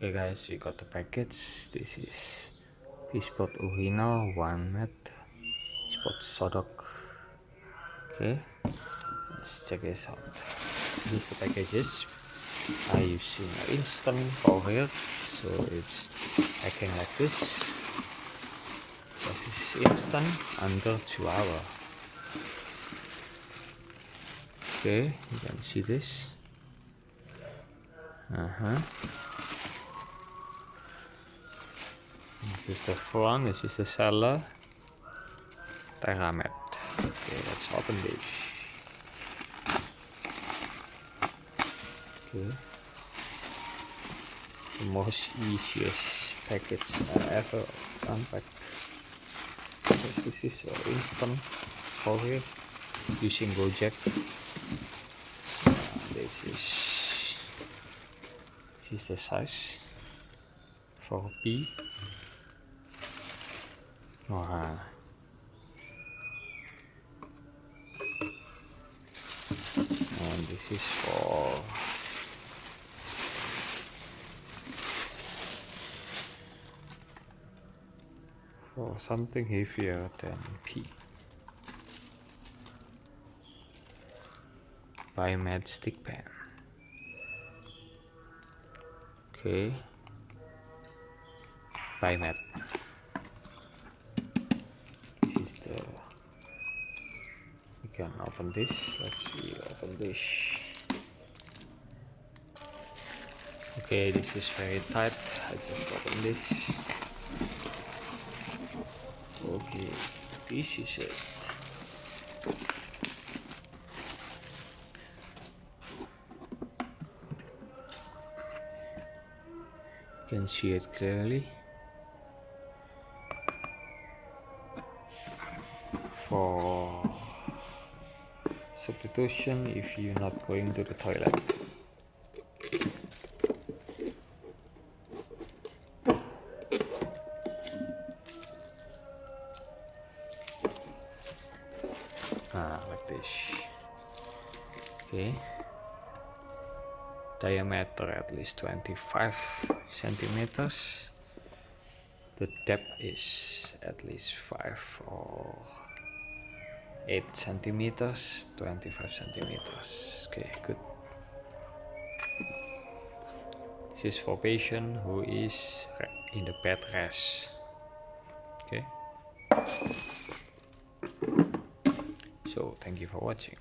Okay guys, we got the package. This is Pispot urinal, onemed, spot sodok. Okay, let's check this out. This is the packages. I using instant power here, so it's acting like this. This is instant under 2 hours. Okay, you can see this. This is the front, this is the cellar. Pyramid. Okay, let's open this. Okay. The most easiest package I ever unpacked. This is instant for here using Gojek. This is the size for P. And this is for something heavier than P. Onemed stick pen. Okay. Onemed. This is the. We can open this. Let's see. Open this. Okay, this is very tight. I just open this. Okay, this is it. You can see it clearly. For substitution if you're not going to the toilet. Like this. Okay. Diameter at least 25 centimeters. The depth is at least 5 or 8 centimeters, 25 centimeters. Okay, good. This is for patient who is in the bed rest. Okay. So thank you for watching.